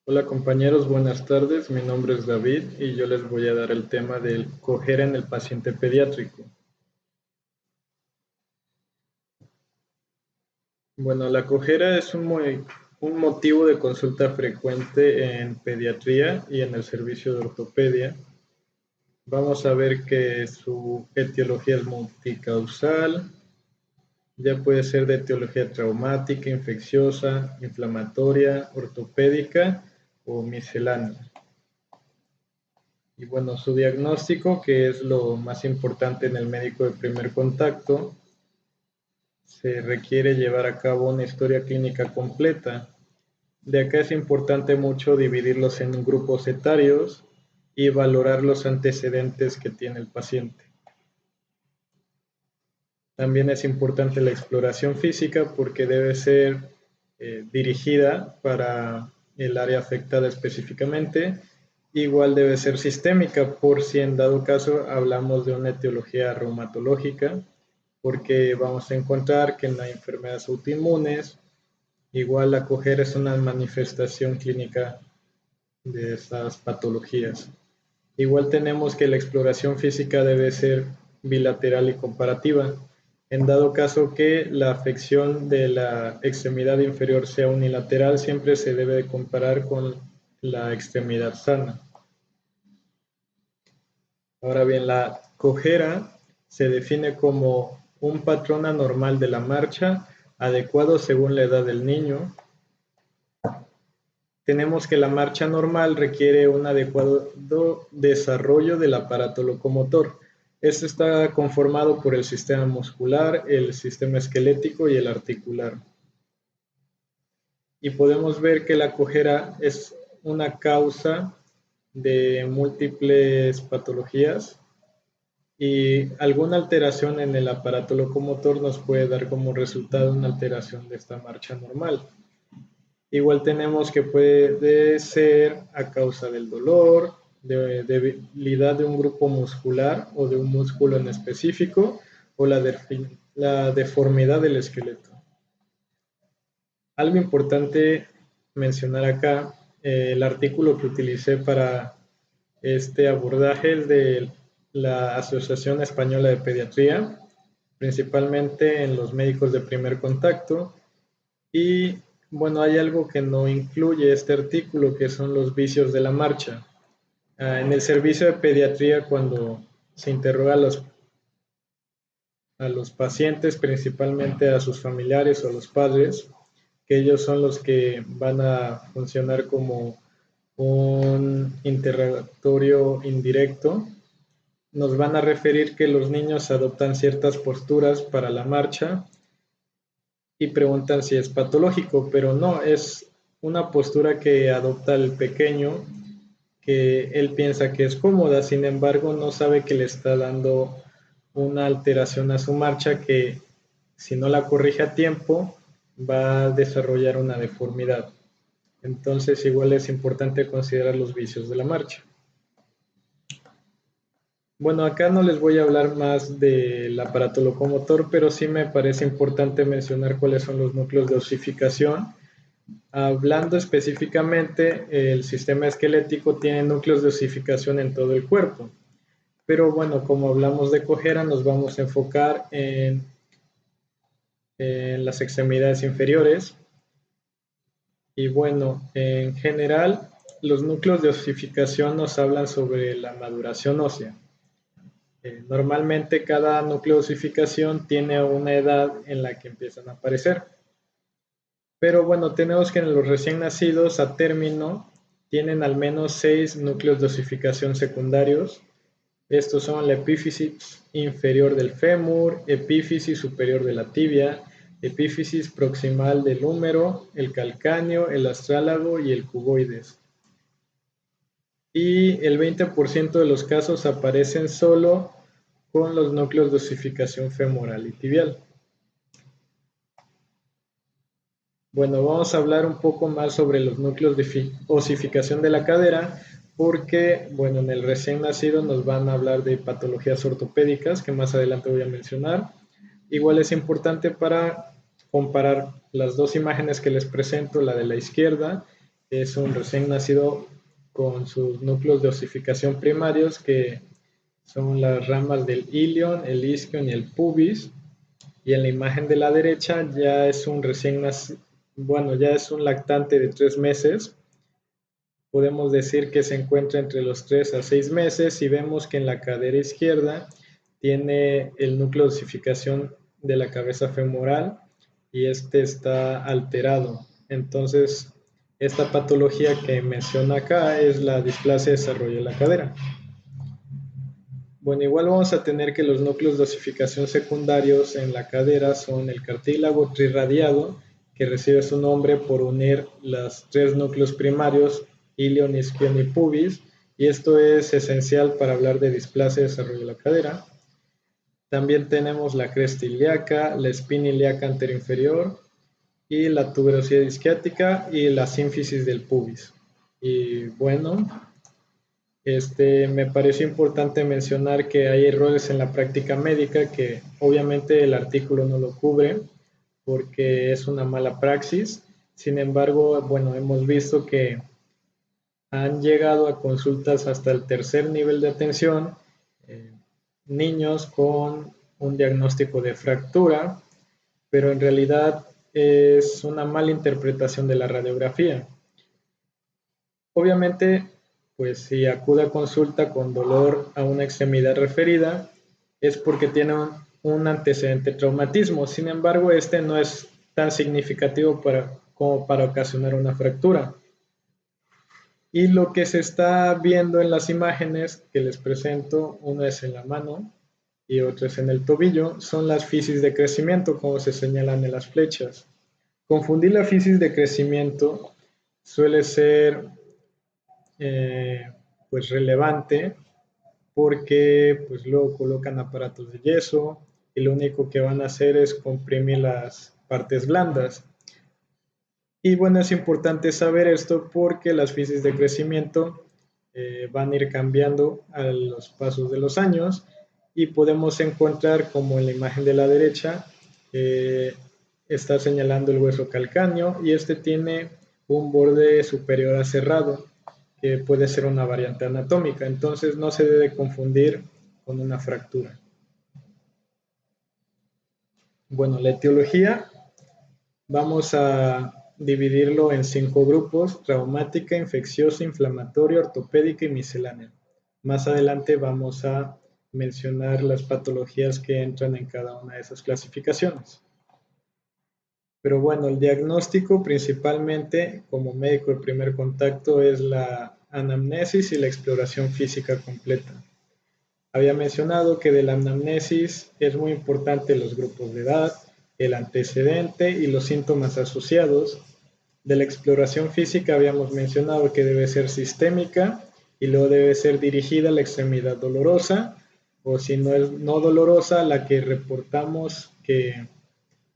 Hola compañeros, buenas tardes. Mi nombre es David y yo les voy a dar el tema del cojera en el paciente pediátrico. Bueno, la cojera es un motivo de consulta frecuente en pediatría y en el servicio de ortopedia. Vamos a ver que su etiología es multicausal, ya puede ser de etiología traumática, infecciosa, inflamatoria, ortopédica o miscelánea. Y bueno, su diagnóstico, que es lo más importante en el médico de primer contacto, se requiere llevar a cabo una historia clínica completa. De acá es importante mucho dividirlos en grupos etarios y valorar los antecedentes que tiene el paciente. También es importante la exploración física porque debe ser dirigida para el área afectada específicamente. Igual debe ser sistémica por si en dado caso hablamos de una etiología reumatológica, porque vamos a encontrar que no hay enfermedades autoinmunes. Igual la cojera es una manifestación clínica de esas patologías. Igual tenemos que la exploración física debe ser bilateral y comparativa. En dado caso que la afección de la extremidad inferior sea unilateral, siempre se debe comparar con la extremidad sana. Ahora bien, la cojera se define como un patrón anormal de la marcha, adecuado según la edad del niño. Tenemos que la marcha normal requiere un adecuado desarrollo del aparato locomotor. Esto está conformado por el sistema muscular, el sistema esquelético y el articular. Y podemos ver que la cojera es una causa de múltiples patologías y alguna alteración en el aparato locomotor nos puede dar como resultado una alteración de esta marcha normal. Igual tenemos que puede ser a causa del dolor, de debilidad de un grupo muscular o de un músculo en específico o la deformidad del esqueleto. Algo importante mencionar acá, el artículo que utilicé para este abordaje es de la Asociación Española de Pediatría, principalmente en los médicos de primer contacto. Y bueno, hay algo que no incluye este artículo, que son los vicios de la marcha. En el servicio de pediatría, cuando se interroga a los pacientes, principalmente a sus familiares o a los padres, que ellos son los que van a funcionar como un interrogatorio indirecto, nos van a referir que los niños adoptan ciertas posturas para la marcha y preguntan si es patológico, pero no, es una postura que adopta el pequeño, que él piensa que es cómoda, sin embargo no sabe que le está dando una alteración a su marcha que si no la corrige a tiempo va a desarrollar una deformidad. Entonces igual es importante considerar los vicios de la marcha. Bueno, acá no les voy a hablar más del aparato locomotor, pero sí me parece importante mencionar cuáles son los núcleos de osificación. Hablando específicamente, el sistema esquelético tiene núcleos de osificación en todo el cuerpo. Pero bueno, como hablamos de cojera, nos vamos a enfocar en las extremidades inferiores. Y bueno, en general, los núcleos de osificación nos hablan sobre la maduración ósea. Normalmente cada núcleo de osificación tiene una edad en la que empiezan a aparecer. Pero bueno, tenemos que en los recién nacidos a término tienen al menos 6 núcleos de osificación secundarios. Estos son la epífisis inferior del fémur, epífisis superior de la tibia, epífisis proximal del húmero, el calcáneo, el astrálago y el cuboides. Y el 20% de los casos aparecen solo con los núcleos de osificación femoral y tibial. Bueno, vamos a hablar un poco más sobre los núcleos de osificación de la cadera, porque, bueno, en el recién nacido nos van a hablar de patologías ortopédicas, que más adelante voy a mencionar. Igual es importante para comparar las dos imágenes que les presento, la de la izquierda Es un recién nacido con sus núcleos de osificación primarios, que son las ramas del ilion, el isquion y el pubis. Y en la imagen de la derecha ya es un recién nacido, bueno, ya es un lactante de 3 meses. Podemos decir que se encuentra entre los 3 a 6 meses y vemos que en la cadera izquierda tiene el núcleo de osificación de la cabeza femoral y este está alterado. Entonces, esta patología que menciona acá es la displasia de desarrollo de la cadera. Bueno, igual vamos a tener que los núcleos de osificación secundarios en la cadera son el cartílago trirradiado, que recibe su nombre por unir los 3 núcleos primarios, ilion, isquion y pubis, y esto es esencial para hablar de displasia de desarrollo de la cadera. También tenemos la cresta ilíaca, la espina ilíaca anteroinferior y la tuberosidad isquiática y la sínfisis del pubis. Y bueno, me pareció importante mencionar que hay errores en la práctica médica que obviamente el artículo no lo cubre porque es una mala praxis. Sin embargo, bueno, hemos visto que han llegado a consultas hasta el tercer nivel de atención eh, niños con un diagnóstico de fractura, pero en realidad es una mala interpretación de la radiografía. Obviamente, pues si acude a consulta con dolor a una extremidad referida, es porque tiene un antecedente traumatismo. Sin embargo, este no es tan significativo como para ocasionar una fractura. Y lo que se está viendo en las imágenes que les presento, una es en la mano y otra es en el tobillo, son las fisis de crecimiento, como se señalan en las flechas. Confundir la fisis de crecimiento suele ser eh, pues relevante porque pues luego colocan aparatos de yeso y lo único que van a hacer es comprimir las partes blandas. Y bueno, es importante saber esto porque las fisis de crecimiento van a ir cambiando a los pasos de los años y podemos encontrar, como en la imagen de la derecha, está señalando el hueso calcáneo y este tiene un borde superior aserrado, que puede ser una variante anatómica, entonces no se debe confundir con una fractura. Bueno, la etiología vamos a dividirlo en 5 grupos: traumática, infecciosa, inflamatoria, ortopédica y miscelánea. Más adelante vamos a mencionar las patologías que entran en cada una de esas clasificaciones. Pero bueno, el diagnóstico principalmente como médico de primer contacto es la anamnesis y la exploración física completa. Había mencionado que de la anamnesis es muy importante los grupos de edad, el antecedente y los síntomas asociados. De la exploración física habíamos mencionado que debe ser sistémica y luego debe ser dirigida a la extremidad dolorosa, o si no es no dolorosa, la que reportamos que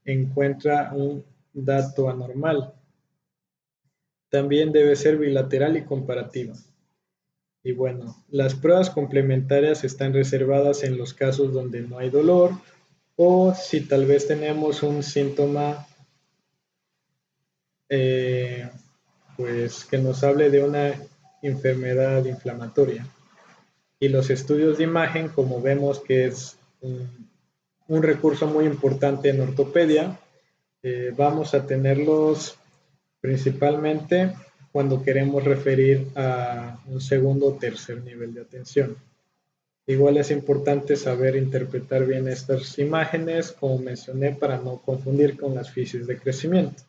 encuentra un dato anormal. También debe ser bilateral y comparativa. Y bueno, las pruebas complementarias están reservadas en los casos donde no hay dolor o si tal vez tenemos un síntoma pues que nos hable de una enfermedad inflamatoria. Y los estudios de imagen, como vemos que es un recurso muy importante en ortopedia, vamos a tenerlos principalmente cuando queremos referir a un segundo o tercer nivel de atención. Igual es importante saber interpretar bien estas imágenes, como mencioné, para no confundir con las fisis de crecimiento.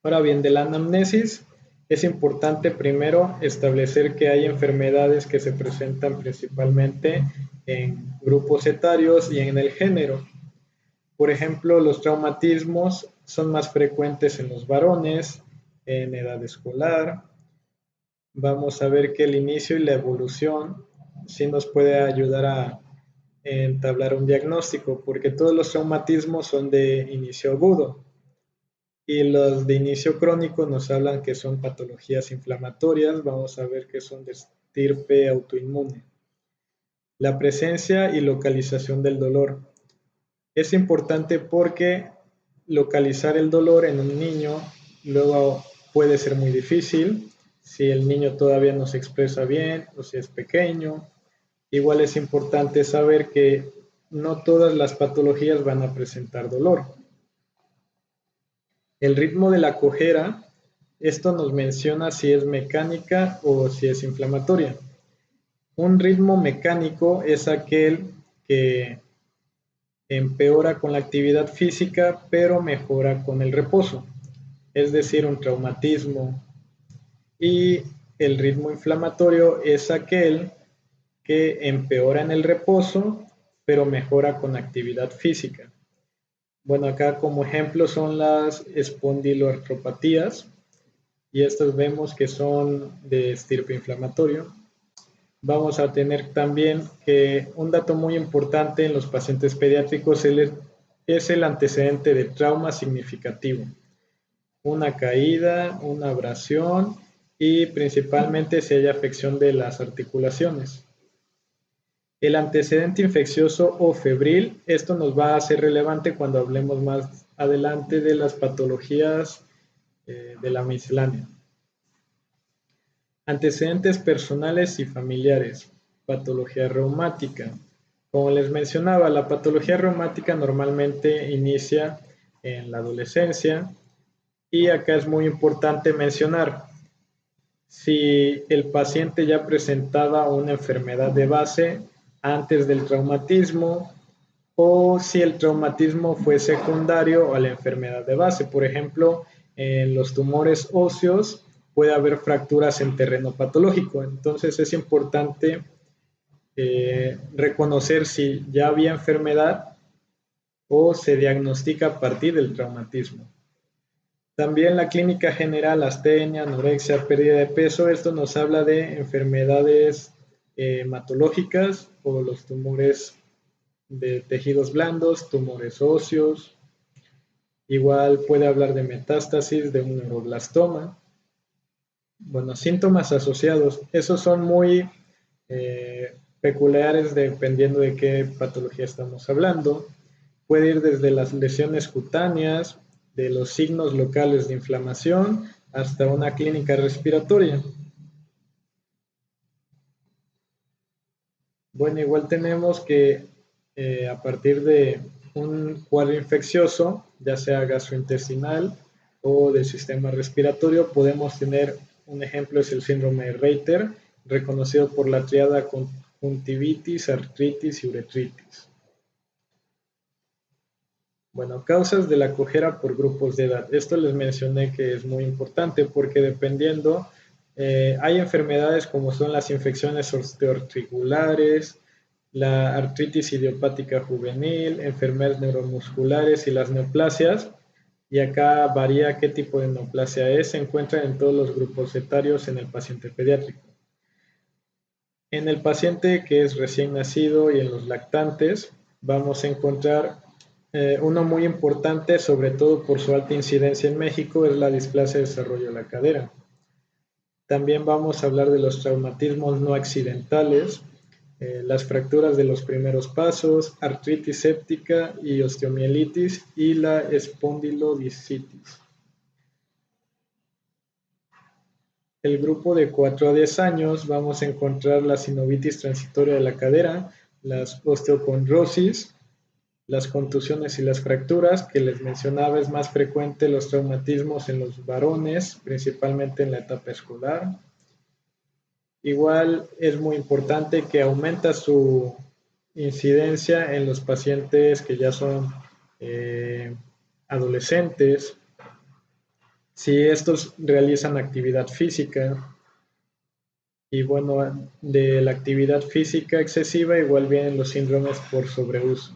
Ahora bien, de la anamnesis es importante primero establecer que hay enfermedades que se presentan principalmente en grupos etarios y en el género. Por ejemplo, los traumatismos son más frecuentes en los varones, en edad escolar. Vamos a ver que el inicio y la evolución sí nos puede ayudar a entablar un diagnóstico, porque todos los traumatismos son de inicio agudo y los de inicio crónico nos hablan que son patologías inflamatorias. Vamos a ver que son de estirpe autoinmune. La presencia y localización del dolor. Es importante porque localizar el dolor en un niño luego puede ser muy difícil si el niño todavía no se expresa bien o si es pequeño. Igual es importante saber que no todas las patologías van a presentar dolor. El ritmo de la cojera, esto nos menciona si es mecánica o si es inflamatoria. Un ritmo mecánico es aquel que empeora con la actividad física, pero mejora con el reposo, es decir, un traumatismo. Y el ritmo inflamatorio es aquel que empeora en el reposo, pero mejora con actividad física. Bueno, acá como ejemplo son las espondiloartropatías, y estas vemos que son de estirpe inflamatorio. Vamos a tener también que un dato muy importante en los pacientes pediátricos es el antecedente de trauma significativo. Una caída, una abrasión y principalmente si hay afección de las articulaciones. El antecedente infeccioso o febril, esto nos va a ser relevante cuando hablemos más adelante de las patologías de la miscelánea. Antecedentes personales y familiares. Patología reumática. Como les mencionaba, la patología reumática normalmente inicia en la adolescencia y acá es muy importante mencionar si el paciente ya presentaba una enfermedad de base antes del traumatismo o si el traumatismo fue secundario a la enfermedad de base. Por ejemplo, en los tumores óseos puede haber fracturas en terreno patológico. Entonces es importante reconocer si ya había enfermedad o se diagnostica a partir del traumatismo. También la clínica general, astenia, anorexia, pérdida de peso, esto nos habla de enfermedades hematológicas o los tumores de tejidos blandos, tumores óseos. Igual puede hablar de metástasis, de un neuroblastoma. Bueno, síntomas asociados, esos son muy peculiares dependiendo de qué patología estamos hablando. Puede ir desde las lesiones cutáneas, de los signos locales de inflamación, hasta una clínica respiratoria. Bueno, igual tenemos que a partir de un cuadro infeccioso, ya sea gastrointestinal o del sistema respiratorio, podemos tener un ejemplo, es el síndrome de Reiter, reconocido por la triada conjuntivitis, artritis y uretritis. Bueno, causas de la cojera por grupos de edad. Esto les mencioné que es muy importante porque dependiendo, hay enfermedades como son las infecciones osteoarticulares, la artritis idiopática juvenil, enfermedades neuromusculares y las neoplasias. Y acá varía qué tipo de neoplasia es. Se encuentra en todos los grupos etarios en el paciente pediátrico. En el paciente que es recién nacido y en los lactantes, vamos a encontrar uno muy importante, sobre todo por su alta incidencia en México, es la displasia de desarrollo de la cadera. También vamos a hablar de los traumatismos no accidentales, las fracturas de los primeros pasos, artritis séptica y osteomielitis y la espondilodiscitis. El grupo de 4 a 10 años vamos a encontrar la sinovitis transitoria de la cadera, las osteocondrosis, las contusiones y las fracturas, que les mencionaba, es más frecuente los traumatismos en los varones, principalmente en la etapa escolar. Igual es muy importante que aumenta su incidencia en los pacientes que ya son adolescentes, si estos realizan actividad física. Y bueno, de la actividad física excesiva igual vienen los síndromes por sobreuso.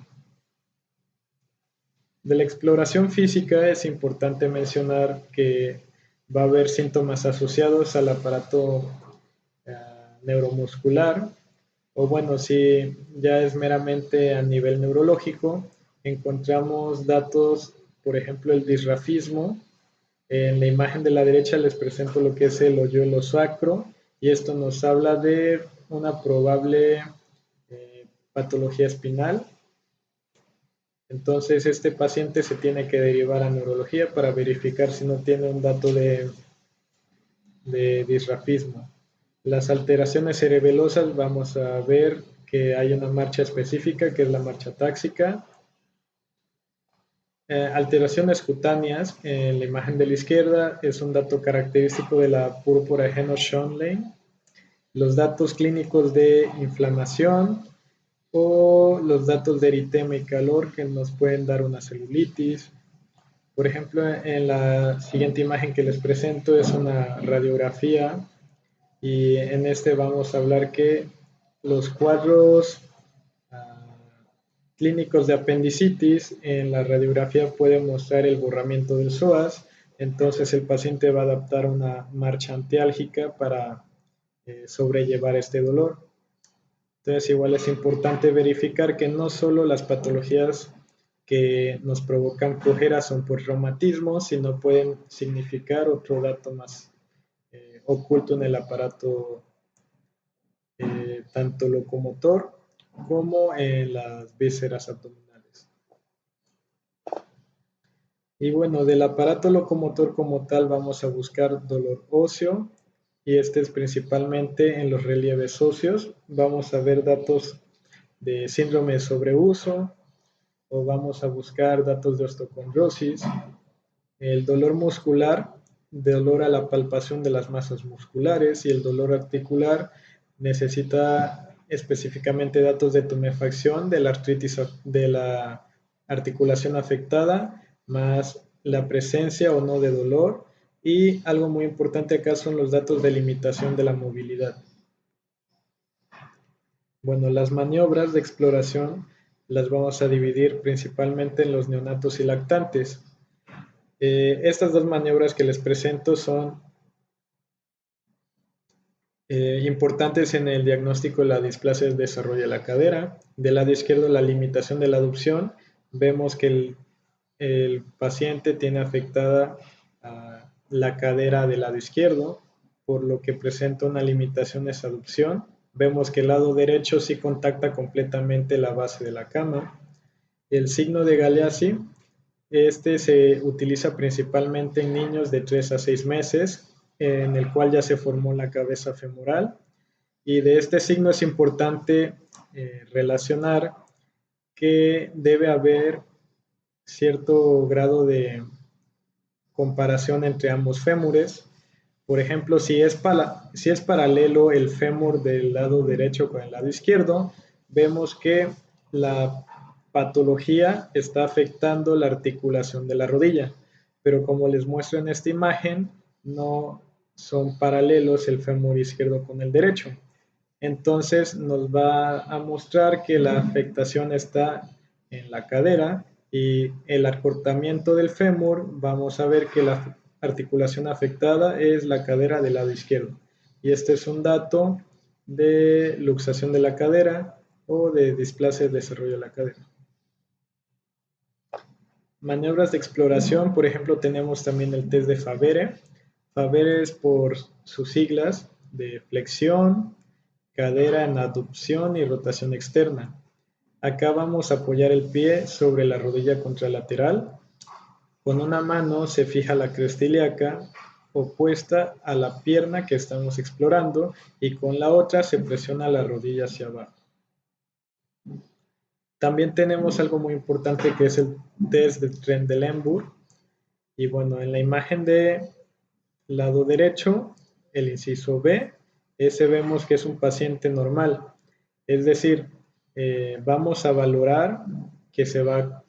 De la exploración física es importante mencionar que va a haber síntomas asociados al aparato neuromuscular, o bueno, si ya es meramente a nivel neurológico, encontramos datos, por ejemplo, el disrafismo. En la imagen de la derecha les presento lo que es el hoyuelo sacro, y esto nos habla de una probable patología espinal. Entonces este paciente se tiene que derivar a neurología para verificar si no tiene un dato de de disrafismo. Las alteraciones cerebelosas vamos a ver que hay una marcha específica que es la marcha táxica. Alteraciones cutáneas en la imagen de la izquierda es un dato característico de la púrpura Henoch-Schönlein. Los datos clínicos de inflamación o los datos de eritema y calor que nos pueden dar una celulitis. Por ejemplo, en la siguiente imagen que les presento es una radiografía y en este vamos a hablar que los cuadros clínicos de apendicitis en la radiografía pueden mostrar el borramiento del psoas, entonces el paciente va a adaptar una marcha antiálgica para sobrellevar este dolor. Entonces igual es importante verificar que no solo las patologías que nos provocan flojera son por reumatismo, sino pueden significar otro dato más oculto en el aparato tanto locomotor como en las vísceras abdominales. Y bueno, del aparato locomotor como tal vamos a buscar dolor óseo y este es principalmente en los relieves óseos. Vamos a ver datos de síndrome de sobreuso o vamos a buscar datos de osteocondrosis. El dolor muscular, dolor a la palpación de las masas musculares y el dolor articular necesita específicamente datos de tumefacción de la artritis de la articulación afectada, más la presencia o no de dolor y algo muy importante acá son los datos de limitación de la movilidad. Bueno, las maniobras de exploración las vamos a dividir principalmente en los neonatos y lactantes. Estas dos maniobras que les presento son importantes en el diagnóstico de la displasia del desarrollo de la cadera. Del lado izquierdo, la limitación de la aducción. Vemos que el paciente tiene afectada la cadera del lado izquierdo, por lo que presenta una limitación de esa aducción. Vemos que el lado derecho sí contacta completamente la base de la cama. El signo de Galeazzi, este se utiliza principalmente en niños de 3 a 6 meses, en el cual ya se formó la cabeza femoral. Y de este signo es importante relacionar que debe haber cierto grado de comparación entre ambos fémures. Por ejemplo, si es paralelo el fémur del lado derecho con el lado izquierdo, vemos que la patología está afectando la articulación de la rodilla, pero como les muestro en esta imagen, no son paralelos el fémur izquierdo con el derecho. Entonces nos va a mostrar que la afectación está en la cadera y el acortamiento del fémur, vamos a ver que la articulación afectada es la cadera del lado izquierdo. Y este es un dato de luxación de la cadera o de displasia de desarrollo de la cadera. Maniobras de exploración, por ejemplo, tenemos también el test de Favere. Favere es por sus siglas de flexión, cadera en aducción y rotación externa. Acá vamos a apoyar el pie sobre la rodilla contralateral. Con una mano se fija la cresta ilíaca opuesta a la pierna que estamos explorando y con la otra se presiona la rodilla hacia abajo. También tenemos algo muy importante que es el test de Trendelenburg. Y bueno, en la imagen de lado derecho, el inciso B, ese vemos que es un paciente normal. Es decir, vamos a valorar que se va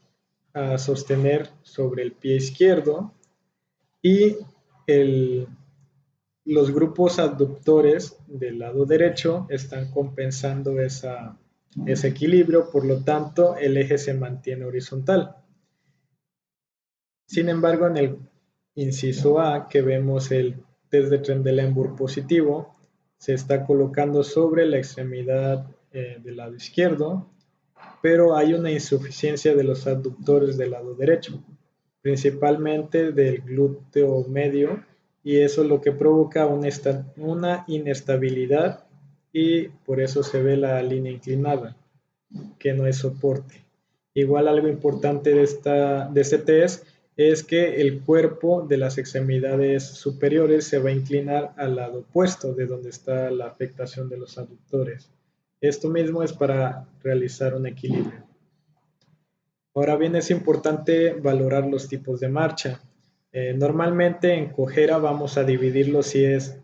a sostener sobre el pie izquierdo y los grupos abductores del lado derecho están compensando ese equilibrio, por lo tanto el eje se mantiene horizontal. Sin embargo, en el inciso A, que vemos el test de Trendelenburg positivo, se está colocando sobre la extremidad del lado izquierdo, pero hay una insuficiencia de los abductores del lado derecho, principalmente del glúteo medio, y eso es lo que provoca una inestabilidad y por eso se ve la línea inclinada, que no es soporte. Igual algo importante de este test es que el cuerpo de las extremidades superiores se va a inclinar al lado opuesto de donde está la afectación de los aductores. Esto mismo es para realizar un equilibrio. Ahora bien, es importante valorar los tipos de marcha. Normalmente en cojera vamos a dividirlo si es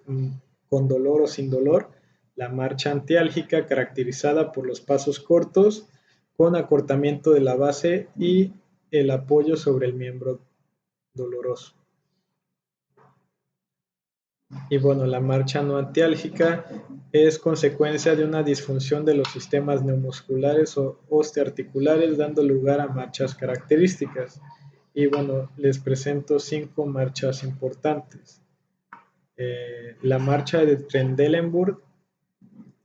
con dolor o sin dolor. La marcha antiálgica caracterizada por los pasos cortos con acortamiento de la base y el apoyo sobre el miembro doloroso. Y bueno, la marcha no antiálgica es consecuencia de una disfunción de los sistemas neuromusculares o osteoarticulares, dando lugar a marchas características. Y bueno, les presento 5 marchas importantes. La marcha de Trendelenburg,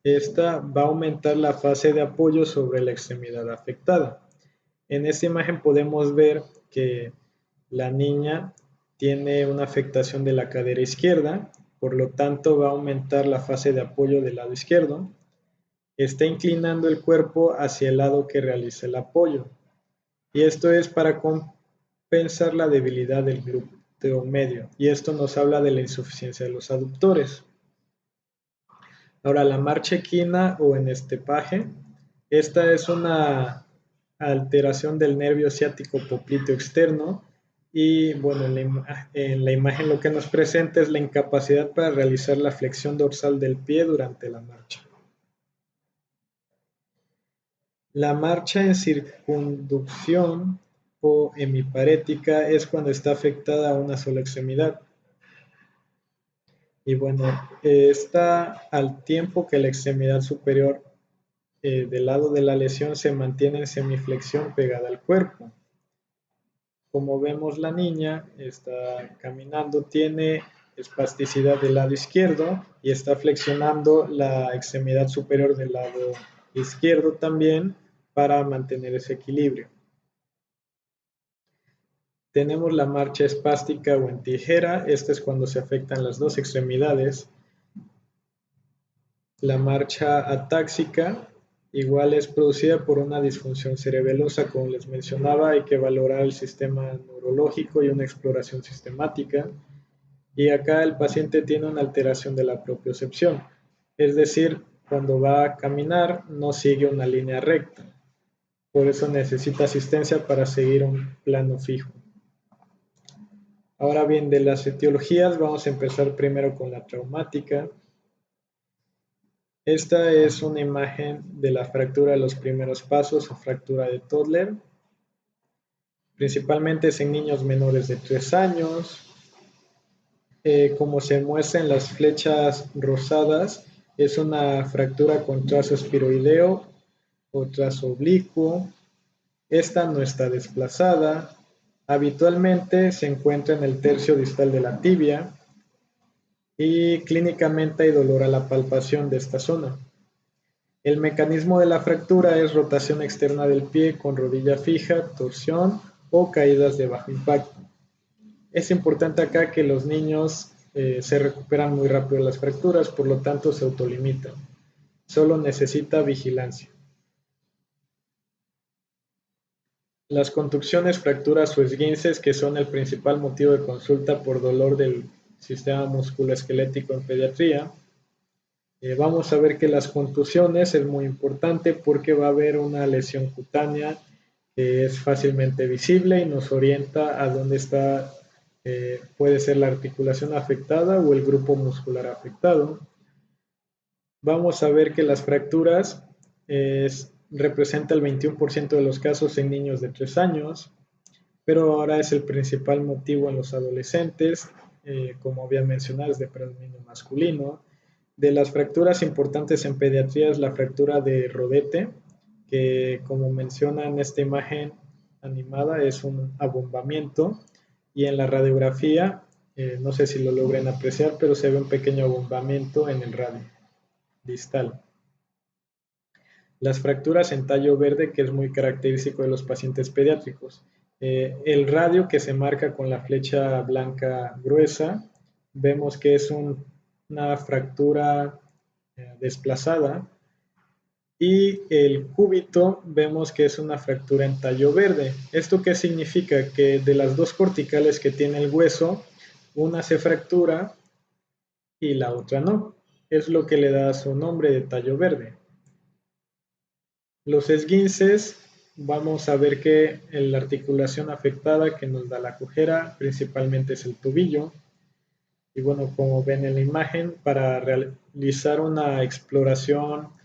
esta va a aumentar la fase de apoyo sobre la extremidad afectada. En esta imagen podemos ver que la niña tiene una afectación de la cadera izquierda, por lo tanto va a aumentar la fase de apoyo del lado izquierdo. Está inclinando el cuerpo hacia el lado que realiza el apoyo. Y esto es para compensar la debilidad del glúteo medio. Y esto nos habla de la insuficiencia de los aductores. Ahora, la marcha equina o en estepaje, esta es una alteración del nervio ciático popliteo externo y bueno, en la imagen lo que nos presenta es la incapacidad para realizar la flexión dorsal del pie durante la marcha. La marcha en circunducción o hemiparética es cuando está afectada una sola extremidad. Y bueno, está al tiempo que la extremidad superior del lado de la lesión se mantiene en semiflexión pegada al cuerpo. Como vemos, la niña está caminando, tiene espasticidad del lado izquierdo y está flexionando la extremidad superior del lado izquierdo también para mantener ese equilibrio. Tenemos la marcha espástica o en tijera, esta es cuando se afectan las dos extremidades. La marcha atáxica igual es producida por una disfunción cerebelosa, como les mencionaba, hay que valorar el sistema neurológico y una exploración sistemática. Y acá el paciente tiene una alteración de la propiocepción, es decir, cuando va a caminar no sigue una línea recta, por eso necesita asistencia para seguir un plano fijo. Ahora bien, de las etiologías vamos a empezar primero con la traumática. Esta es una imagen de la fractura de los primeros pasos o fractura de Toddler. Principalmente es en niños menores de 3 años. Como se muestra en las flechas rosadas, es una fractura con trazo espiroideo o trazo oblicuo. Esta no está desplazada. Habitualmente se encuentra en el tercio distal de la tibia y clínicamente hay dolor a la palpación de esta zona. El mecanismo de la fractura es rotación externa del pie con rodilla fija, torsión o caídas de bajo impacto. Es importante acá que los niños se recuperan muy rápido de las fracturas, por lo tanto se autolimitan. Solo necesita vigilancia. Las contusiones, fracturas o esguinces, que son el principal motivo de consulta por dolor del sistema musculoesquelético en pediatría. Vamos a ver que las contusiones es muy importante porque va a haber una lesión cutánea que es fácilmente visible y nos orienta a dónde está, puede ser la articulación afectada o el grupo muscular afectado. Vamos a ver que las fracturas representa el 21% de los casos en niños de 3 años, pero ahora es el principal motivo en los adolescentes, como había mencionado, es de predominio masculino. De las fracturas importantes en pediatría es la fractura de rodete, que como menciona en esta imagen animada es un abombamiento, y en la radiografía, no sé si lo logren apreciar, pero se ve un pequeño abombamiento en el radio distal. Las fracturas en tallo verde, que es muy característico de los pacientes pediátricos. El radio que se marca con la flecha blanca gruesa, vemos que es una fractura desplazada Y el cúbito vemos que es una fractura en tallo verde. ¿Esto qué significa? Que de las dos corticales que tiene el hueso, una se fractura y la otra no. Es lo que le da su nombre de tallo verde. Los esguinces, vamos a ver que la articulación afectada que nos da la cojera principalmente es el tobillo. Y bueno, como ven en la imagen, para realizar una exploración,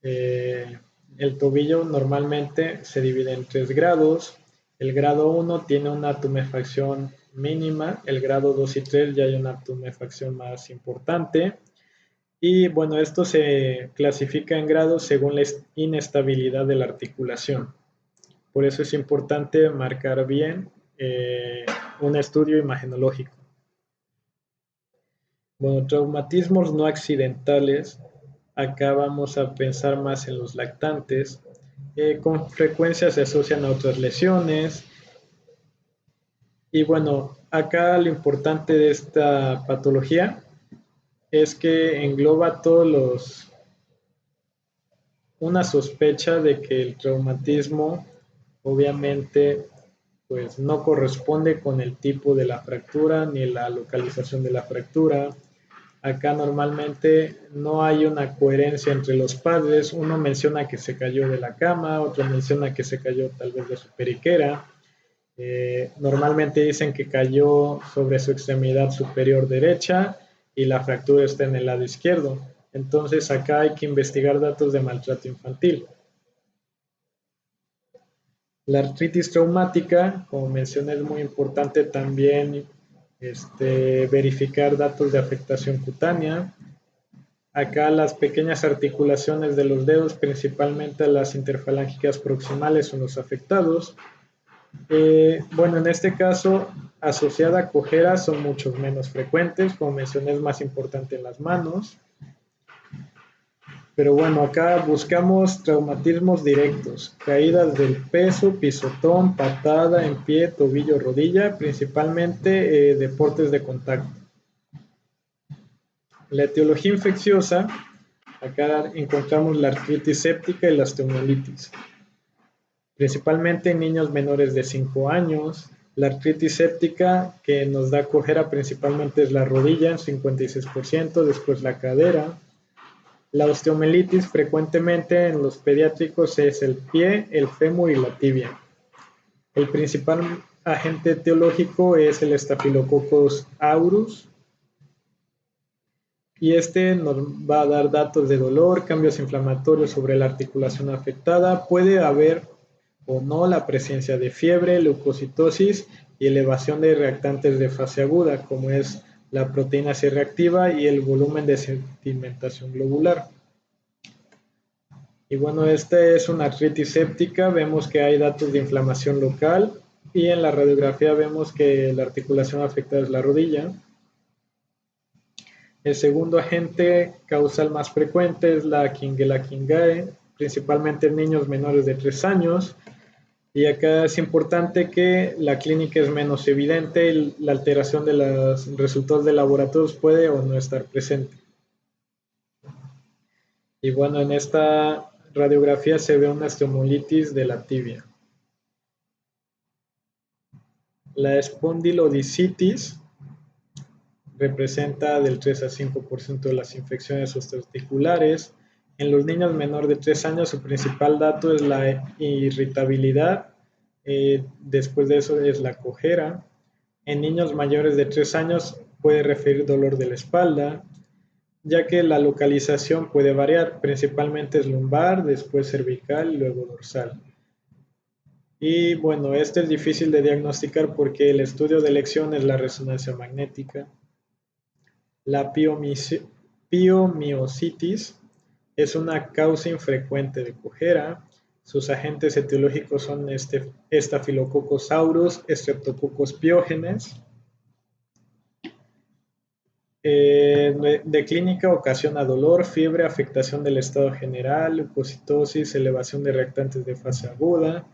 eh, el tobillo normalmente se divide en 3 grados. El grado 1 tiene una tumefacción mínima, el grado 2 y 3 ya hay una tumefacción más importante. Y bueno, esto se clasifica en grados según la inestabilidad de la articulación. Por eso es importante marcar bien un estudio imagenológico. Bueno, traumatismos no accidentales, acá vamos a pensar más en los lactantes. Con frecuencia se asocian a otras lesiones. Y bueno, acá lo importante de esta patología es que engloba una sospecha de que el traumatismo obviamente pues no corresponde con el tipo de la fractura ni la localización de la fractura. Acá normalmente no hay una coherencia entre los padres. Uno menciona que se cayó de la cama, otro menciona que se cayó tal vez de su periquera. Normalmente dicen que cayó sobre su extremidad superior derecha y la fractura está en el lado izquierdo. Entonces acá hay que investigar datos de maltrato infantil. La artritis traumática, como mencioné, es muy importante también verificar datos de afectación cutánea. Acá las pequeñas articulaciones de los dedos, principalmente las interfalángicas proximales, son los afectados. Bueno, en este caso, asociada a cojera son mucho menos frecuentes, como mencioné, es más importante en las manos. Pero bueno, acá buscamos traumatismos directos, caídas del peso, pisotón, patada en pie, tobillo, rodilla, principalmente deportes de contacto. La etiología infecciosa, acá encontramos la artritis séptica y la osteomielitis, principalmente en niños menores de 5 años. La artritis séptica que nos da cojera principalmente es la rodilla en 56%, después la cadera. La osteomielitis frecuentemente en los pediátricos es el pie, el fémur y la tibia. El principal agente etiológico es el Staphylococcus aureus y este nos va a dar datos de dolor, cambios inflamatorios sobre la articulación afectada. Puede haber o no la presencia de fiebre, leucocitosis y elevación de reactantes de fase aguda, como es la proteína C reactiva y el volumen de sedimentación globular. Y bueno, esta es una artritis séptica, vemos que hay datos de inflamación local y en la radiografía vemos que la articulación afectada es la rodilla. El segundo agente causal más frecuente es la Quinguela quingae, principalmente en niños menores de 3 años. Y acá es importante que la clínica es menos evidente y la alteración de los resultados de laboratorios puede o no estar presente. Y bueno, en esta radiografía se ve una osteomolitis de la tibia. La espondilodicitis representa del 3 a 5% de las infecciones osteoarticulares. En los niños menores de 3 años su principal dato es la irritabilidad, después de eso es la cojera. En niños mayores de 3 años puede referir dolor de la espalda, ya que la localización puede variar, principalmente es lumbar, después cervical y luego dorsal. Y bueno, este es difícil de diagnosticar porque el estudio de elección es la resonancia magnética. La piomiositis es una causa infrecuente de cojera. Sus agentes etiológicos son Staphylococcus aureus, Streptococcus pyogenes. De clínica ocasiona dolor, fiebre, afectación del estado general, leucocitosis, elevación de reactantes de fase aguda.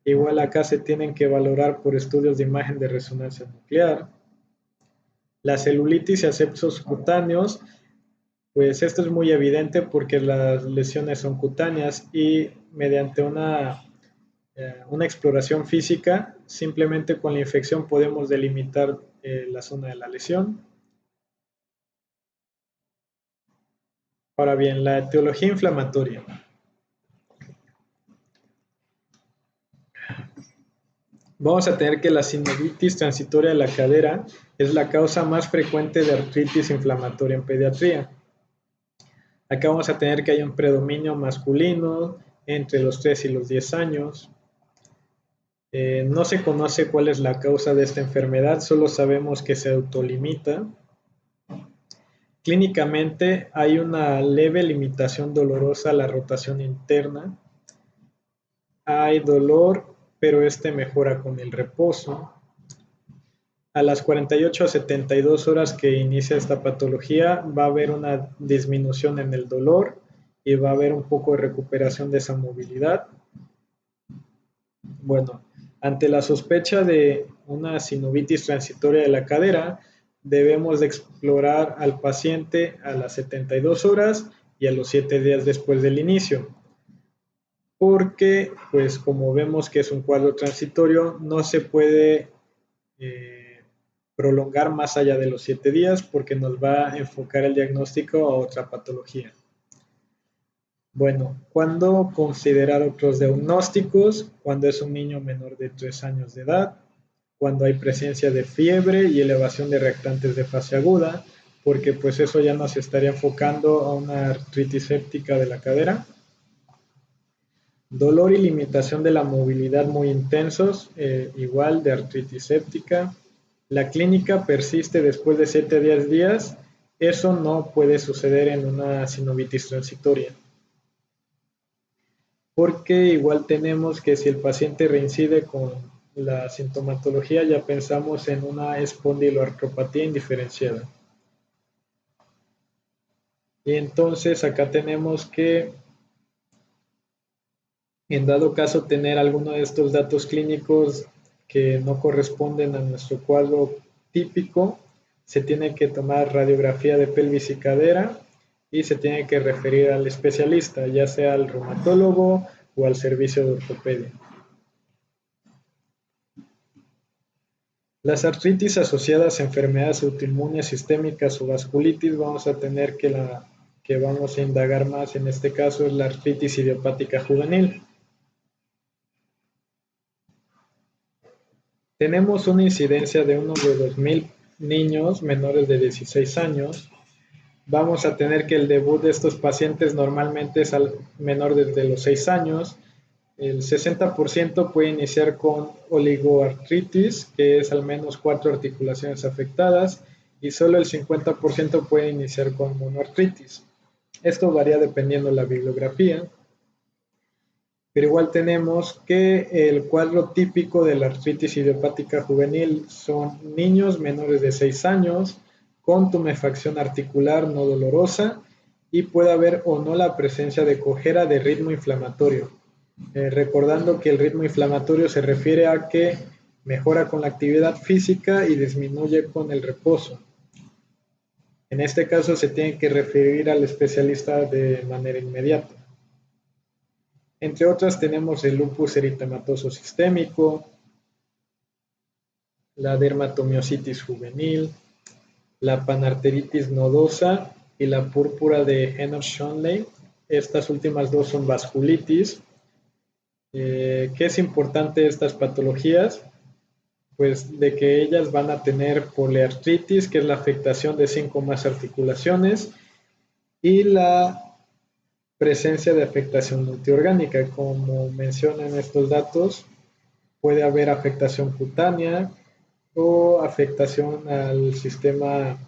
Igual acá se tienen que valorar por estudios de imagen de resonancia nuclear. La celulitis y ascepsos cutáneos Pues esto es muy evidente porque las lesiones son cutáneas y mediante una exploración física, simplemente con la infección podemos delimitar la zona de la lesión. Ahora bien, la etiología inflamatoria. Vamos a tener que la sinovitis transitoria de la cadera es la causa más frecuente de artritis inflamatoria en pediatría. Acá vamos a tener que hay un predominio masculino entre los 3 y los 10 años. No se conoce cuál es la causa de esta enfermedad, solo sabemos que se autolimita. Clínicamente hay una leve limitación dolorosa a la rotación interna. Hay dolor, pero este mejora con el reposo. A las 48 a 72 horas que inicia esta patología va a haber una disminución en el dolor y va a haber un poco de recuperación de esa movilidad. Bueno, ante la sospecha de una sinovitis transitoria de la cadera, debemos de explorar al paciente a las 72 horas y a los 7 días después del inicio. Porque, pues como vemos que es un cuadro transitorio, no se puede prolongar más allá de los 7 días porque nos va a enfocar el diagnóstico a otra patología. Bueno, ¿cuándo considerar otros diagnósticos? Cuando es un niño menor de 3 años de edad, cuando hay presencia de fiebre y elevación de reactantes de fase aguda, porque pues eso ya nos estaría enfocando a una artritis séptica de la cadera. Dolor y limitación de la movilidad muy intensos, igual de artritis séptica. La clínica persiste después de 7 a 10 días. Eso no puede suceder en una sinovitis transitoria. Porque igual tenemos que si el paciente reincide con la sintomatología, ya pensamos en una espondiloartropatía indiferenciada. Y entonces acá tenemos que, en dado caso, tener alguno de estos datos clínicos que no corresponden a nuestro cuadro típico, se tiene que tomar radiografía de pelvis y cadera y se tiene que referir al especialista, ya sea al reumatólogo o al servicio de ortopedia. Las artritis asociadas a enfermedades autoinmunes sistémicas o vasculitis, vamos a tener que vamos a indagar más, en este caso es la artritis idiopática juvenil. Tenemos una incidencia de uno de 2,000 niños menores de 16 años. Vamos a tener que el debut de estos pacientes normalmente es al menor desde los 6 años. El 60% puede iniciar con oligoartritis, que es al menos 4 articulaciones afectadas, y solo el 50% puede iniciar con monoartritis. Esto varía dependiendo de la bibliografía. Pero igual tenemos que el cuadro típico de la artritis idiopática juvenil son niños menores de 6 años con tumefacción articular no dolorosa y puede haber o no la presencia de cojera de ritmo inflamatorio. Recordando que el ritmo inflamatorio se refiere a que mejora con la actividad física y disminuye con el reposo. En este caso se tiene que referir al especialista de manera inmediata. Entre otras tenemos el lupus eritematoso sistémico, la dermatomiositis juvenil, la panarteritis nodosa y la púrpura de Henoch-Schönlein. Estas últimas dos son vasculitis. ¿Qué es importante de estas patologías? Pues de que ellas van a tener poliartritis, que es la afectación de 5 o más articulaciones, y la presencia de afectación multiorgánica. Como mencionan estos datos, puede haber afectación cutánea o afectación al sistema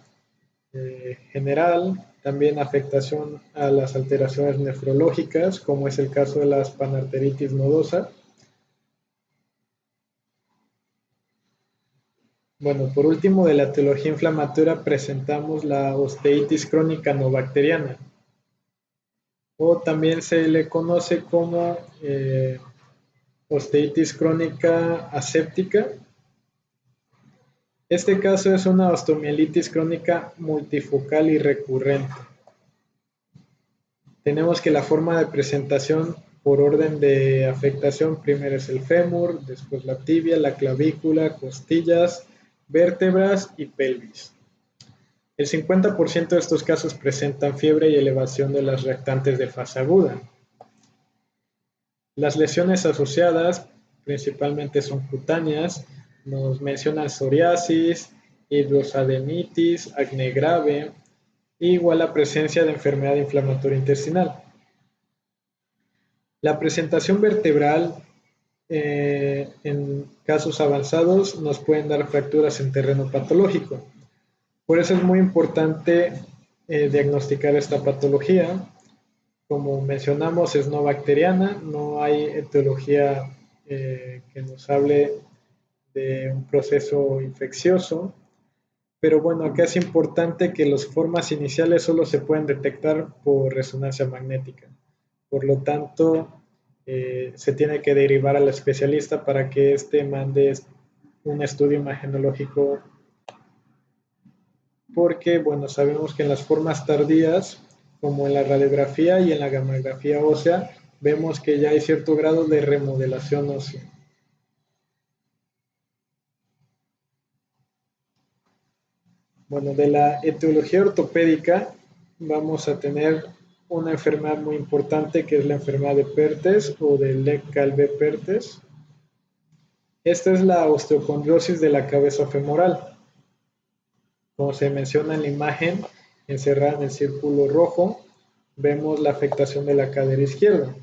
general, también afectación a las alteraciones nefrológicas, como es el caso de las panarteritis nodosa. Bueno, por último, de la etiología inflamatoria presentamos la osteitis crónica no bacteriana, o también se le conoce como osteitis crónica aséptica. Este caso es una osteomielitis crónica multifocal y recurrente. Tenemos que la forma de presentación por orden de afectación, primero es el fémur, después la tibia, la clavícula, costillas, vértebras y pelvis. El 50% de estos casos presentan fiebre y elevación de las reactantes de fase aguda. Las lesiones asociadas principalmente son cutáneas, nos mencionan psoriasis, hidrosadenitis, acné grave, igual la presencia de enfermedad inflamatoria intestinal. La presentación vertebral en casos avanzados nos pueden dar fracturas en terreno patológico. Por eso es muy importante diagnosticar esta patología. Como mencionamos, es no bacteriana, no hay etiología que nos hable de un proceso infeccioso. Pero bueno, acá es importante que las formas iniciales solo se pueden detectar por resonancia magnética. Por lo tanto, se tiene que derivar al especialista para que éste mande un estudio imagenológico, porque bueno, sabemos que en las formas tardías, como en la radiografía y en la gamografía ósea, vemos que ya hay cierto grado de remodelación ósea. Bueno, de la etiología ortopédica vamos a tener una enfermedad muy importante que es la enfermedad de Perthes o de Legg-Calvé-Perthes. Esta es la osteocondrosis de la cabeza femoral. Como se menciona en la imagen, encerrada en el círculo rojo, vemos la afectación de la cadera izquierda.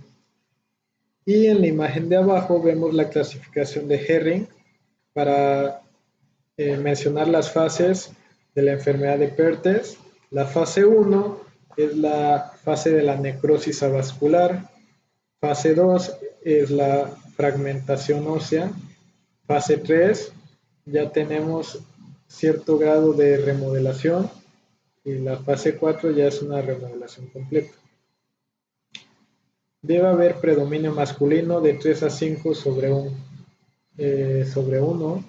Y en la imagen de abajo vemos la clasificación de Herring para mencionar las fases de la enfermedad de Perthes. La fase 1 es la fase de la necrosis avascular. Fase 2 es la fragmentación ósea. Fase 3 ya tenemos cierto grado de remodelación y la fase 4 ya es una remodelación completa. Debe haber predominio masculino de 3 a 5 sobre 1,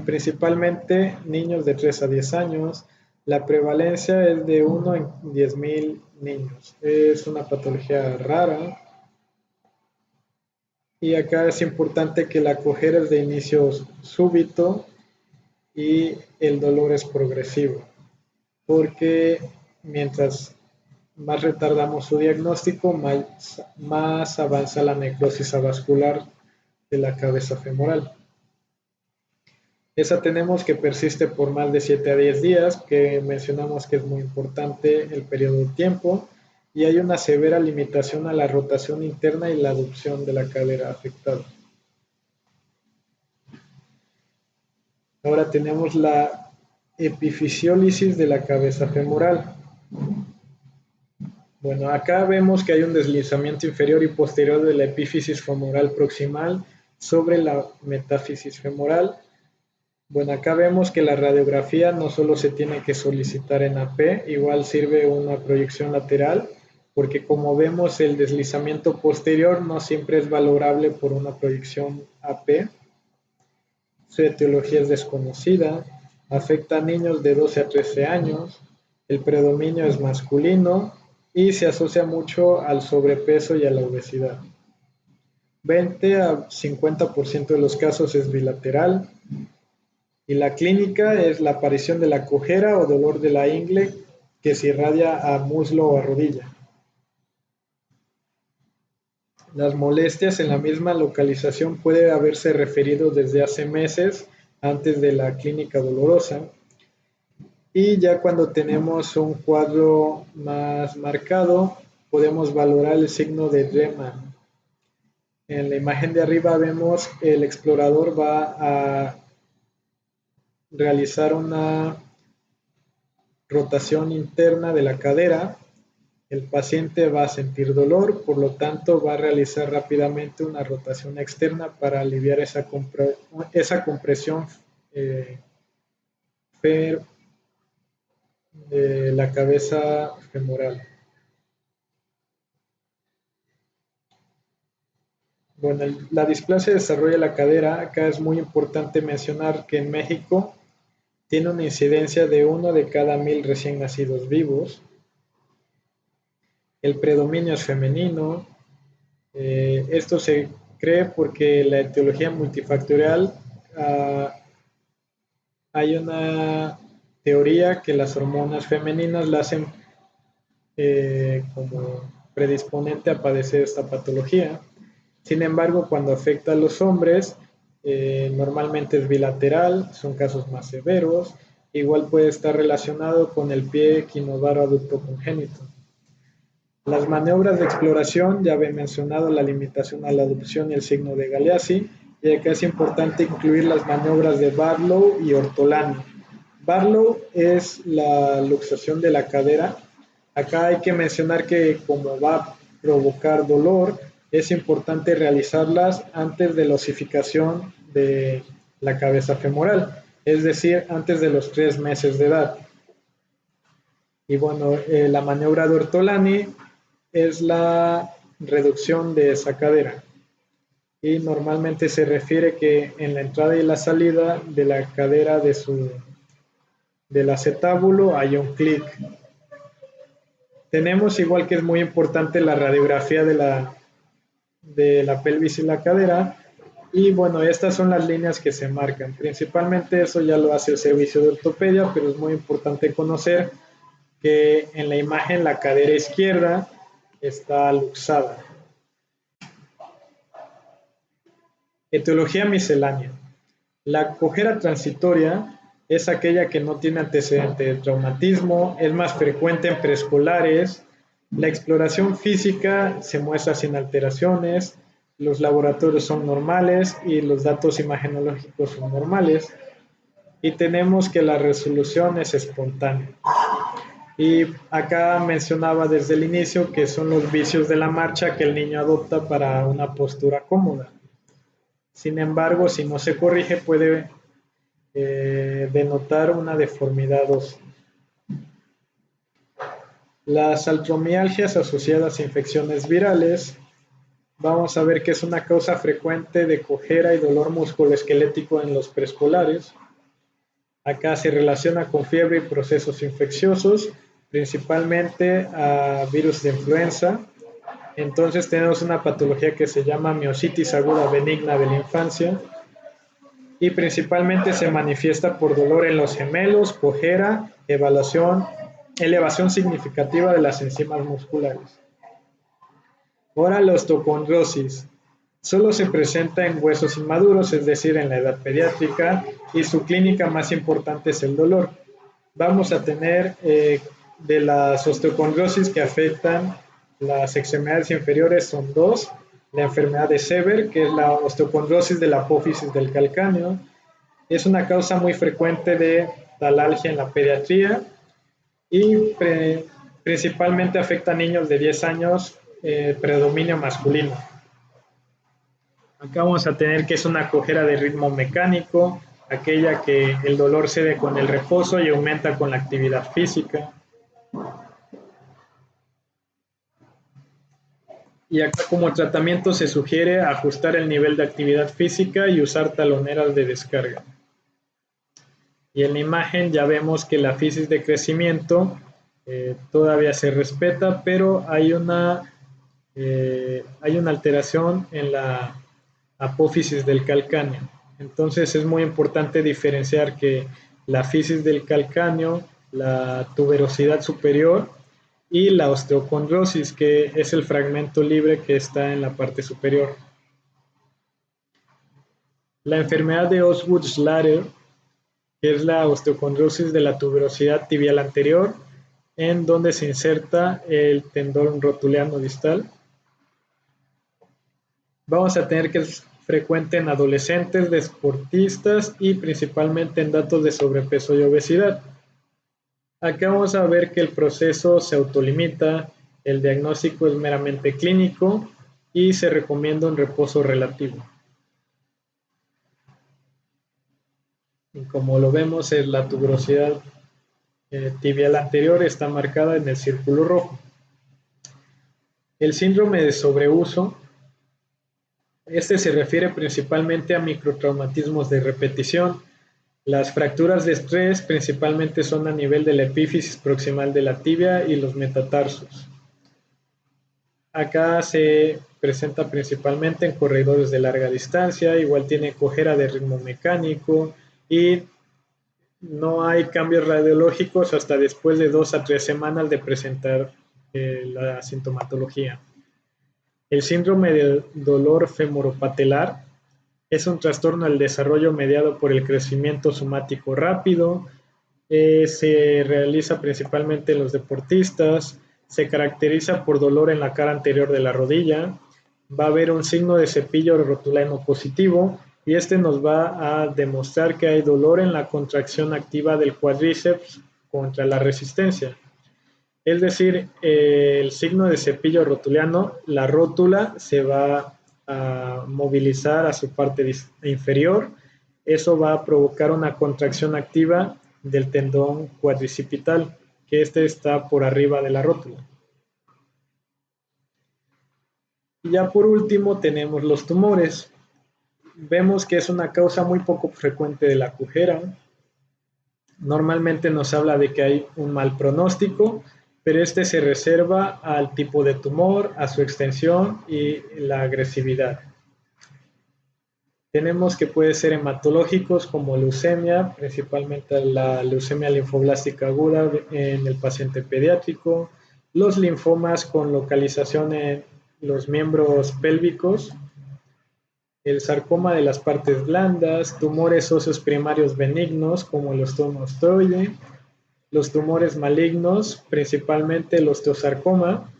principalmente niños de 3 a 10 años. La prevalencia es de 1 en 10,000 niños. Es una patología rara. Y acá es importante que la cojera es de inicio súbito y el dolor es progresivo, porque mientras más retardamos su diagnóstico, más avanza la necrosis avascular de la cabeza femoral. Esa tenemos que persiste por más de 7 a 10 días, que mencionamos que es muy importante el periodo de tiempo, y hay una severa limitación a la rotación interna y la aducción de la cadera afectada. Ahora tenemos la epifisiólisis de la cabeza femoral. Bueno, acá vemos que hay un deslizamiento inferior y posterior de la epífisis femoral proximal sobre la metáfisis femoral. Bueno, acá vemos que la radiografía no solo se tiene que solicitar en AP, igual sirve una proyección lateral, porque como vemos el deslizamiento posterior no siempre es valorable por una proyección AP. Su etiología es desconocida, afecta a niños de 12 a 13 años, el predominio es masculino y se asocia mucho al sobrepeso y a la obesidad. 20 a 50% de los casos es bilateral y la clínica es la aparición de la cojera o dolor de la ingle que se irradia a muslo o a rodilla. Las molestias en la misma localización pueden haberse referido desde hace meses antes de la clínica dolorosa. Y ya cuando tenemos un cuadro más marcado, podemos valorar el signo de Dreman. En la imagen de arriba vemos el explorador va a realizar una rotación interna de la cadera. El paciente va a sentir dolor, por lo tanto va a realizar rápidamente una rotación externa para aliviar esa compresión de la cabeza femoral. Bueno, la displasia desarrolla la cadera. Acá es muy importante mencionar que en México tiene una incidencia de 1 de cada 1000 recién nacidos vivos. el predominio es femenino. Esto se cree porque la etiología multifactorial hay una teoría que las hormonas femeninas la hacen como predisponente a padecer esta patología. Sin embargo, cuando afecta a los hombres, normalmente es bilateral, son casos más severos. Igual puede estar relacionado con el pie equinovaro adulto congénito. Las maniobras de exploración, ya había mencionado la limitación a la adopción y el signo de Galeazzi, y acá es importante incluir las maniobras de Barlow y Ortolani. Barlow es la luxación de la cadera. Acá hay que mencionar que como va a provocar dolor, es importante realizarlas antes de la osificación de la cabeza femoral, es decir, antes de los 3 meses de edad. Y bueno, la maniobra de Ortolani es la reducción de esa cadera. Y normalmente se refiere que en la entrada y la salida de la cadera del acetábulo hay un clic. Tenemos igual que es muy importante la radiografía de la pelvis y la cadera. Y bueno, estas son las líneas que se marcan. Principalmente eso ya lo hace el servicio de ortopedia, pero es muy importante conocer que en la imagen la cadera izquierda está luxada. Etiología miscelánea. La cojera transitoria es aquella que no tiene antecedente de traumatismo, es más frecuente en preescolares, la exploración física se muestra sin alteraciones, los laboratorios son normales y los datos imagenológicos son normales, y tenemos que la resolución es espontánea. Y acá mencionaba desde el inicio que son los vicios de la marcha que el niño adopta para una postura cómoda. Sin embargo, si no se corrige puede denotar una deformidad ósea. Las artromialgias asociadas a infecciones virales, vamos a ver que es una causa frecuente de cojera y dolor musculoesquelético en los preescolares. Acá se relaciona con fiebre y procesos infecciosos, principalmente a virus de influenza. Entonces tenemos una patología que se llama miositis aguda benigna de la infancia y principalmente se manifiesta por dolor en los gemelos, cojera, elevación significativa de las enzimas musculares. Ahora la osteocondrosis. Solo se presenta en huesos inmaduros, es decir, en la edad pediátrica, y su clínica más importante es el dolor. Vamos a tener de las osteocondrosis que afectan las extremidades inferiores son dos, la enfermedad de Sever, que es la osteocondrosis de la apófisis del calcáneo, es una causa muy frecuente de talalgia en la pediatría y principalmente afecta a niños de 10 años, predominio masculino. Acá vamos a tener que es una cojera de ritmo mecánico, aquella que el dolor cede con el reposo y aumenta con la actividad física. Y acá como tratamiento se sugiere ajustar el nivel de actividad física y usar taloneras de descarga. Y en la imagen ya vemos que la fisis de crecimiento todavía se respeta, pero hay una alteración en la apófisis del calcáneo. Entonces es muy importante diferenciar que la fisis del calcáneo, la tuberosidad superior y la osteocondrosis, que es el fragmento libre que está en la parte superior. La enfermedad de Osgood-Schlatter, que es la osteocondrosis de la tuberosidad tibial anterior, en donde se inserta el tendón rotuliano distal. Vamos a tener que es frecuente en adolescentes, deportistas y principalmente en datos de sobrepeso y obesidad. Acá vamos a ver que el proceso se autolimita, el diagnóstico es meramente clínico y se recomienda un reposo relativo. Y como lo vemos, la tuberosidad tibial anterior está marcada en el círculo rojo. El síndrome de sobreuso, este se refiere principalmente a microtraumatismos de repetición. Las fracturas de estrés principalmente son a nivel de la epífisis proximal de la tibia y los metatarsos. Acá se presenta principalmente en corredores de larga distancia, igual tiene cojera de ritmo mecánico y no hay cambios radiológicos hasta después de 2 a 3 semanas de presentar la sintomatología. El síndrome del dolor femoropatelar es un trastorno del desarrollo mediado por el crecimiento somático rápido. Se realiza principalmente en los deportistas. Se caracteriza por dolor en la cara anterior de la rodilla. Va a haber un signo de cepillo rotulano positivo y este nos va a demostrar que hay dolor en la contracción activa del cuádriceps contra la resistencia. Es decir, el signo de cepillo rotuliano, la rótula se va a movilizar a su parte inferior. Eso va a provocar una contracción activa del tendón cuadricipital, que este está por arriba de la rótula. Y ya por último tenemos los tumores. Vemos que es una causa muy poco frecuente de la cojera. Normalmente nos habla de que hay un mal pronóstico, pero este se reserva al tipo de tumor, a su extensión y la agresividad. Tenemos que puede ser hematológicos como leucemia, principalmente la leucemia linfoblástica aguda en el paciente pediátrico, los linfomas con localización en los miembros pélvicos, el sarcoma de las partes blandas, tumores óseos primarios benignos como el osteomastoide, los tumores malignos, principalmente el osteosarcoma,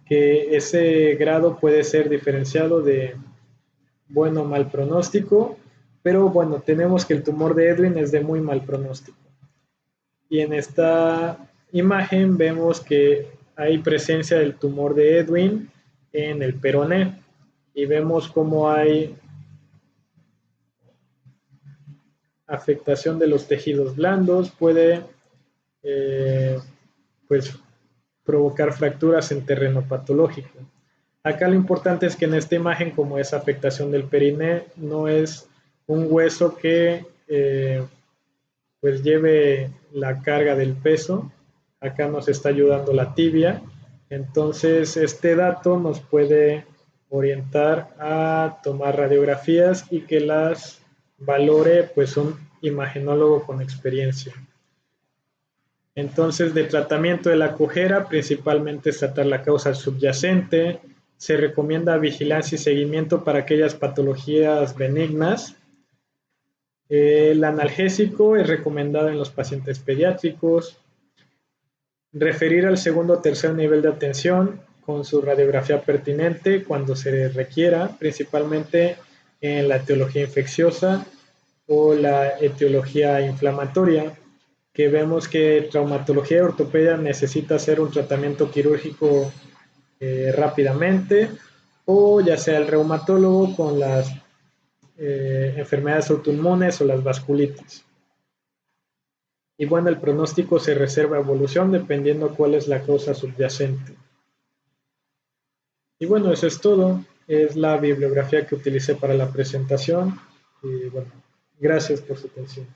que ese grado puede ser diferenciado de bueno o mal pronóstico, pero bueno, tenemos que el tumor de Ewing es de muy mal pronóstico. Y en esta imagen vemos que hay presencia del tumor de Ewing en el peroné y vemos cómo hay afectación de los tejidos blandos, puede pues provocar fracturas en terreno patológico. Acá lo importante es que en esta imagen, como es afectación del periné, no es un hueso que pues lleve la carga del peso. Acá nos está ayudando la tibia. Entonces, este dato nos puede orientar a tomar radiografías y que las valore pues un imagenólogo con experiencia. Entonces, de tratamiento de la cojera, principalmente es tratar la causa subyacente. Se recomienda vigilancia y seguimiento para aquellas patologías benignas. El analgésico es recomendado en los pacientes pediátricos. Referir al segundo o tercer nivel de atención con su radiografía pertinente cuando se requiera, principalmente en la etiología infecciosa o la etiología inflamatoria, que vemos que traumatología y ortopedia necesita hacer un tratamiento quirúrgico rápidamente, o ya sea el reumatólogo con las enfermedades autoinmunes o las vasculitis. Y bueno, el pronóstico se reserva a evolución dependiendo cuál es la causa subyacente. Y bueno, eso es todo. Es la bibliografía que utilicé para la presentación. Y bueno, gracias por su atención.